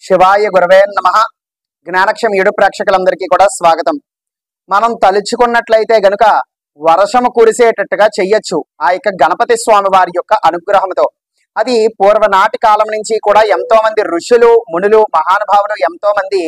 శివాయ గురవే నమః. జ్ఞానక్షం ఏడు ప్రేక్షకులందరికీ కూడా స్వాగతం. మనం తలుచుకున్నట్లయితే గనుక వర్షము కురిసేటట్టుగా చెయ్యొచ్చు ఆ యొక్క గణపతి స్వామి వారి యొక్క అనుగ్రహంతో. అది పూర్వనాటి కాలం నుంచి కూడా ఎంతో మంది ఋషులు, మునులు, మహానుభావులు ఎంతో మంది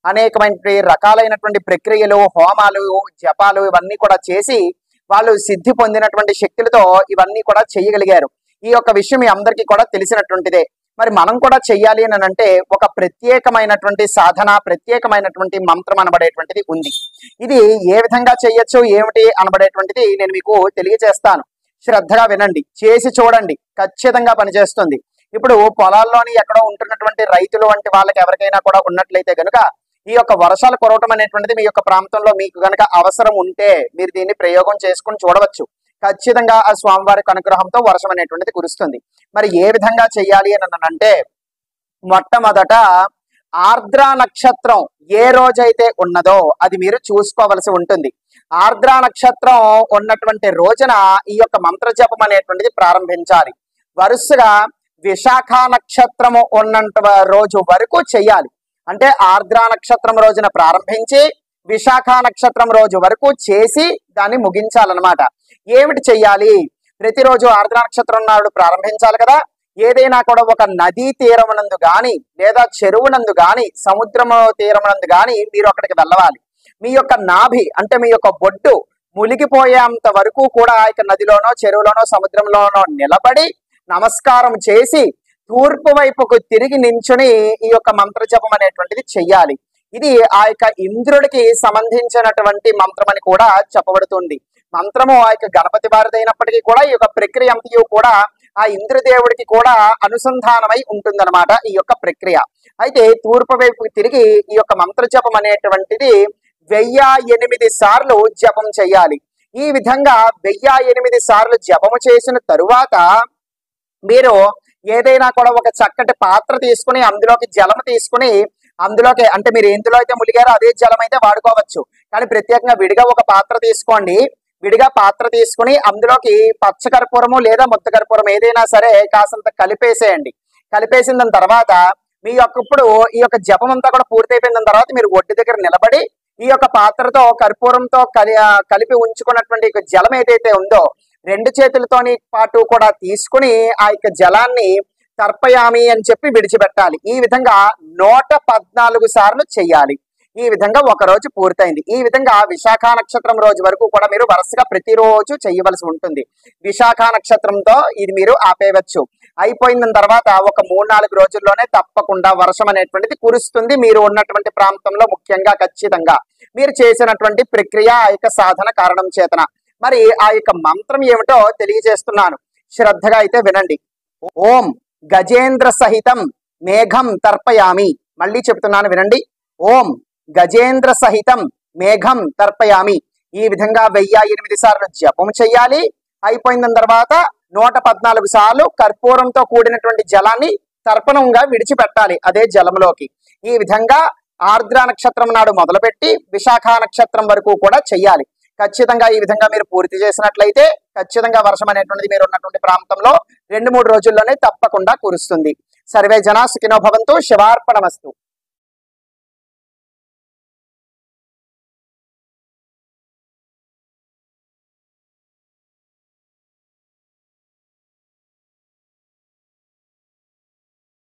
అనేకమైన రకాలైనటువంటి ప్రక్రియలు, హోమాలు, జపాలు ఇవన్నీ కూడా చేసి వాళ్ళు సిద్ధి పొందినటువంటి శక్తులతో ఇవన్నీ కూడా చేయగలిగారు. ఈ యొక్క విషయం మీ అందరికీ కూడా తెలిసినటువంటిదే. మరి మనం కూడా చెయ్యాలి అని అంటే ఒక ప్రత్యేకమైనటువంటి సాధన, ప్రత్యేకమైనటువంటి మంత్రం అనబడేటువంటిది ఉంది. ఇది ఏ విధంగా చెయ్యొచ్చు, ఏమిటి అనబడేటువంటిది నేను మీకు తెలియజేస్తాను. శ్రద్ధగా వినండి, చేసి చూడండి, ఖచ్చితంగా పనిచేస్తుంది. ఇప్పుడు పొలాల్లోని ఎక్కడో ఉంటున్నటువంటి రైతులు వంటి వాళ్ళకి ఎవరికైనా కూడా ఉన్నట్లయితే గనుక ఈ యొక్క వర్షాలు కురవటం అనేటువంటిది మీ యొక్క ప్రాంతంలో మీకు గనక అవసరం ఉంటే మీరు దీన్ని ప్రయోగం చేసుకుని చూడవచ్చు. ఖచ్చితంగా ఆ స్వామివారి అనుగ్రహంతో వర్షం అనేటువంటిది కురుస్తుంది. మరి ఏ విధంగా చెయ్యాలి అని అంటే మొట్టమొదట ఆర్ద్రా నక్షత్రం ఏ రోజైతే ఉన్నదో అది మీరు చూసుకోవలసి ఉంటుంది. ఆర్ద్రా నక్షత్రం ఉన్నటువంటి రోజున ఈ యొక్క మంత్ర జపం అనేటువంటిది ప్రారంభించాలి. వరుసగా విశాఖ నక్షత్రము ఉన్నంత రోజు వరకు చెయ్యాలి. అంటే ఆర్ద్రా నక్షత్రం రోజున ప్రారంభించి విశాఖ నక్షత్రం రోజు వరకు చేసి దాన్ని ముగించాలన్నమాట. ఏమిటి చెయ్యాలి? ప్రతిరోజు ఆర్ద్ర నక్షత్రం నాడు ప్రారంభించాలి కదా. ఏదైనా కూడా ఒక నదీ తీరమునందు గాని లేదా చెరువునందు గాని సముద్రము తీరమునందు గాని మీరు అక్కడికి వెళ్ళవాలి. మీ యొక్క నాభి అంటే మీ యొక్క బొడ్డు మునిగిపోయేంత వరకు కూడా ఆ యొక్క నదిలోనో, చెరువులోనో, సముద్రంలోనో నిలబడి నమస్కారం చేసి తూర్పు వైపుకు తిరిగి నించుని ఈ యొక్క మంత్ర జపం అనేటువంటిది చెయ్యాలి. ఇది ఆ యొక్క ఇంద్రుడికి సంబంధించినటువంటి మంత్రం అని కూడా చెప్పబడుతుంది. మంత్రము ఆ యొక్క గణపతి వారిదైనప్పటికీ కూడా ఈ యొక్క ప్రక్రియ అంతయు కూడా ఆ ఇంద్రదేవుడికి కూడా అనుసంధానమై ఉంటుందన్నమాట ఈ యొక్క ప్రక్రియ. అయితే తూర్పు వైపు తిరిగి ఈ యొక్క మంత్ర జపం అనేటువంటిది 1008 సార్లు జపం చేయాలి. ఈ విధంగా 1008 సార్లు జపము చేసిన తరువాత మీరు ఏదైనా కూడా ఒక చక్కటి పాత్ర తీసుకుని అందులోకి జలం తీసుకుని అందులోకి అంటే మీరు ఎందులో అయితే ములిగారో అదే జలం అయితే వాడుకోవచ్చు. కానీ ప్రత్యేకంగా విడిగా ఒక పాత్ర తీసుకోండి. విడిగా పాత్ర తీసుకుని అందులోకి పచ్చకర్పూరము లేదా ముత్తకర్పూరం ఏదైనా సరే కాసంత కలిపేసేయండి. కలిపేసిన తర్వాత మీ యొక్క ఇప్పుడు ఈ యొక్క జపం అంతా కూడా పూర్తయిపోయిన తర్వాత మీరు ఒడ్డు దగ్గర నిలబడి ఈ యొక్క పాత్రతో కర్పూరంతో కలిపి ఉంచుకున్నటువంటి జలం ఏదైతే ఉందో 2 చేతులతోని పాటు కూడా తీసుకుని ఆ యొక్క జలాన్ని తర్పయామి అని చెప్పి విడిచిపెట్టాలి. ఈ విధంగా 114 సార్లు చెయ్యాలి. ఈ విధంగా ఒక రోజు పూర్తయింది. ఈ విధంగా విశాఖ నక్షత్రం రోజు వరకు కూడా మీరు వరుసగా ప్రతిరోజు చేయవలసి ఉంటుంది. విశాఖ నక్షత్రంతో ఇది మీరు ఆపేయవచ్చు. అయిపోయిన తర్వాత ఒక 3-4 రోజుల్లోనే తప్పకుండా వర్షం అనేటువంటిది కురుస్తుంది. మీరు ఉన్నటువంటి ప్రాంతంలో ముఖ్యంగా ఖచ్చితంగా మీరు చేసినటువంటి ప్రక్రియ ఆ యొక్క సాధన కారణం చేతన. మరి ఆ యొక్క మంత్రం ఏమిటో తెలియజేస్తున్నాను, శ్రద్ధగా అయితే వినండి. ఓం గజేంద్ర సహితం మేఘం తర్పయామి. మళ్ళీ చెప్తున్నాను వినండి. ఓం గజేంద్ర సహితం మేఘం తర్పయామి. ఈ విధంగా 1008 సార్లు జపం చెయ్యాలి. అయిపోయిన తర్వాత 114 సార్లు కర్పూరంతో కూడినటువంటి జలాన్ని తర్పణంగా విడిచిపెట్టాలి అదే జలంలోకి. ఈ విధంగా ఆర్ద్ర నక్షత్రం నాడు మొదలుపెట్టి విశాఖ నక్షత్రం వరకు కూడా చెయ్యాలి. ఖచ్చితంగా ఈ విధంగా మీరు పూర్తి చేసినట్లయితే ఖచ్చితంగా వర్షం అనేటువంటిది మీరు ఉన్నటువంటి ప్రాంతంలో 2-3 రోజుల్లోనే తప్పకుండా కురుస్తుంది. సర్వే జనా సుఖినో భవంతు. శివార్పణమస్తు.